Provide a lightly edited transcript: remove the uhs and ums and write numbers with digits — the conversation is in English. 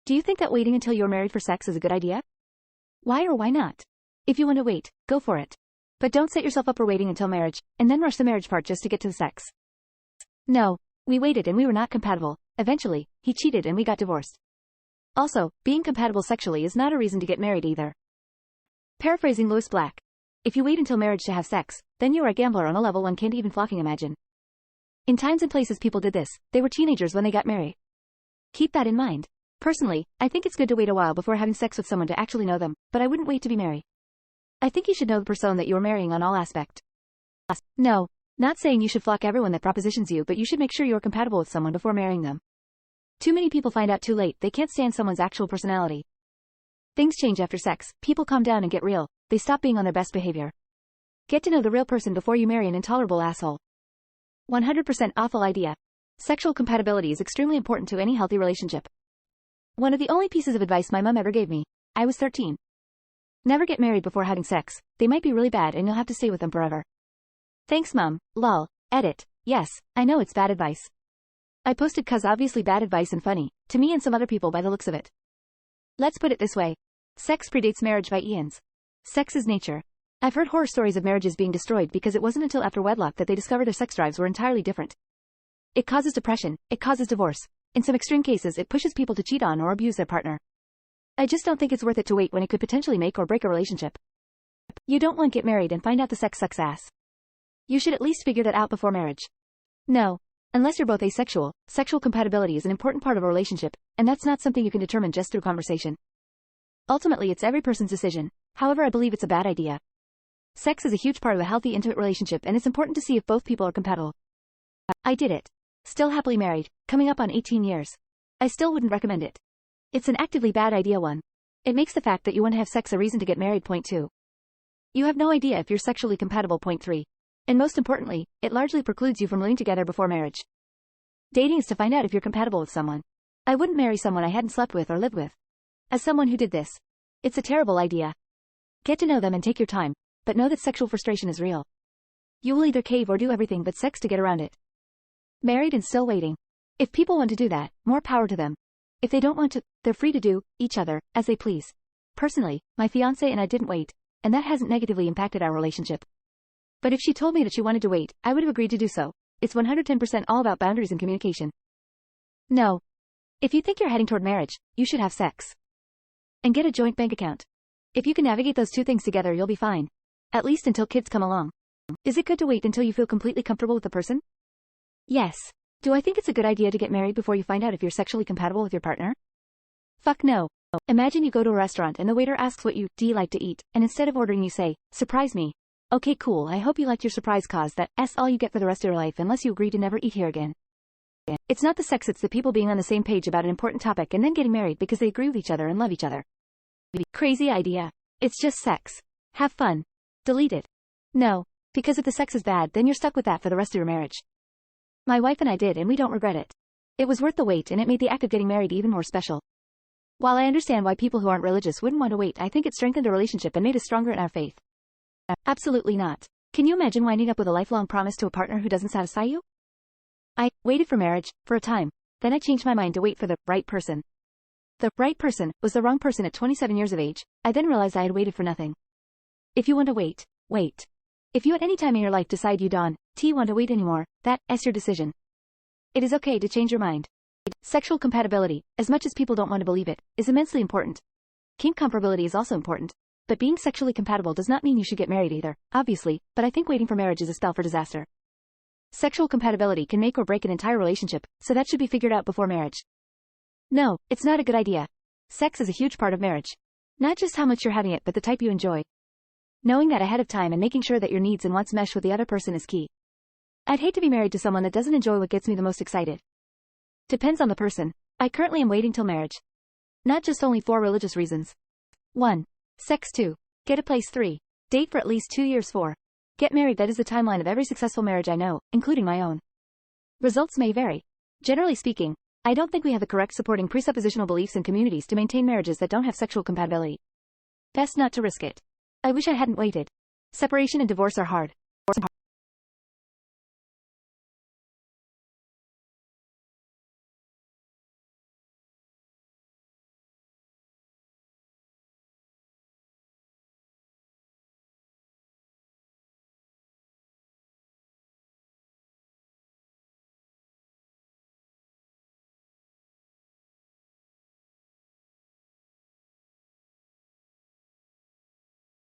Do you think that waiting until you're married for sex is a good idea? Why or why not? If you want to wait, go for it. But don't set yourself up for waiting until marriage, and then rush the marriage part just to get to the sex. No. We waited and we were not compatible. Eventually, he cheated and we got divorced. Also, being compatible sexually is not a reason to get married either. Paraphrasing Lewis Black. If you wait until marriage to have sex, then you are a gambler on a level one can't even fucking imagine. In times and places people did this, they were teenagers when they got married. Keep that in mind. Personally, I think it's good to wait a while before having sex with someone to actually know them, but I wouldn't wait to be married. I think you should know the person that you are marrying on all aspects. No. Not saying you should flock everyone that propositions you, but you should make sure you're compatible with someone before marrying them. Too many people find out too late they can't stand someone's actual personality. Things change after sex, people calm down and get real, they stop being on their best behavior. Get to know the real person before you marry an intolerable asshole. 100% awful idea. Sexual compatibility is extremely important to any healthy relationship. One of the only pieces of advice my mom ever gave me. I was 13. Never get married before having sex, they might be really bad and you'll have to stay with them forever. Thanks mom, lol, edit, yes, I know it's bad advice. I posted cause obviously bad advice and funny, to me and some other people by the looks of it. Let's put it this way. Sex predates marriage by eons. Sex is nature. I've heard horror stories of marriages being destroyed because it wasn't until after wedlock that they discovered their sex drives were entirely different. It causes depression, it causes divorce. In some extreme cases it pushes people to cheat on or abuse their partner. I just don't think it's worth it to wait when it could potentially make or break a relationship. You don't want to get married and find out the sex sucks ass. You should at least figure that out before marriage. No. Unless you're both asexual, sexual compatibility is an important part of a relationship, and that's not something you can determine just through conversation. Ultimately it's every person's decision, however I believe it's a bad idea. Sex is a huge part of a healthy intimate relationship and it's important to see if both people are compatible. I did it. Still happily married, coming up on 18 years. I still wouldn't recommend it. It's an actively bad idea one. It makes the fact that you want to have sex a reason to get married point 2. You have no idea if you're sexually compatible point 3. And most importantly, it largely precludes you from living together before marriage. Dating is to find out if you're compatible with someone. I wouldn't marry someone I hadn't slept with or lived with. As someone who did this, it's a terrible idea. Get to know them and take your time, but know that sexual frustration is real. You will either cave or do everything but sex to get around it. Married and still waiting. If people want to do that, more power to them. If they don't want to, they're free to do each other as they please. Personally, my fiancé and I didn't wait, and that hasn't negatively impacted our relationship. But if she told me that she wanted to wait, I would have agreed to do so. It's 110% all about boundaries and communication. No. If you think you're heading toward marriage, you should have sex. And get a joint bank account. If you can navigate those two things together, you'll be fine. At least until kids come along. Is it good to wait until you feel completely comfortable with the person? Yes. Do I think it's a good idea to get married before you find out if you're sexually compatible with your partner? Fuck no. Imagine you go to a restaurant and the waiter asks what you like to eat, and instead of ordering you say, surprise me. Okay cool, I hope you liked your surprise cause that's all you get for the rest of your life unless you agree to never eat here again. It's not the sex, it's the people being on the same page about an important topic and then getting married because they agree with each other and love each other. Crazy idea. It's just sex. Have fun. Delete it. No. Because if the sex is bad then you're stuck with that for the rest of your marriage. My wife and I did and we don't regret it. It was worth the wait and it made the act of getting married even more special. While I understand why people who aren't religious wouldn't want to wait, I think it strengthened a relationship and made us stronger in our faith. Absolutely not. Can you imagine winding up with a lifelong promise to a partner who doesn't satisfy you? I waited for marriage, for a time. Then I changed my mind to wait for the right person. The right person was the wrong person at 27 years of age. I then realized I had waited for nothing. If you want to wait, wait. If you at any time in your life decide you don't want to wait anymore, that's your decision. It is okay to change your mind. Sexual compatibility, as much as people don't want to believe it, is immensely important. Kink comparability is also important. But being sexually compatible does not mean you should get married either, obviously, but I think waiting for marriage is a spell for disaster. Sexual compatibility can make or break an entire relationship, so that should be figured out before marriage. No, it's not a good idea. Sex is a huge part of marriage. Not just how much you're having it, but the type you enjoy. Knowing that ahead of time and making sure that your needs and wants mesh with the other person is key. I'd hate to be married to someone that doesn't enjoy what gets me the most excited. Depends on the person. I currently am waiting till marriage. Not just only for religious reasons. 1. Sex. 2. Get a place. 3. Date for at least 2 years. 4. Get married. That is the timeline of every successful marriage I know, including my own. Results may vary. Generally speaking, I don't think we have the correct supporting presuppositional beliefs in communities to maintain marriages that don't have sexual compatibility. Best not to risk it. I wish I hadn't waited. Separation and divorce are hard.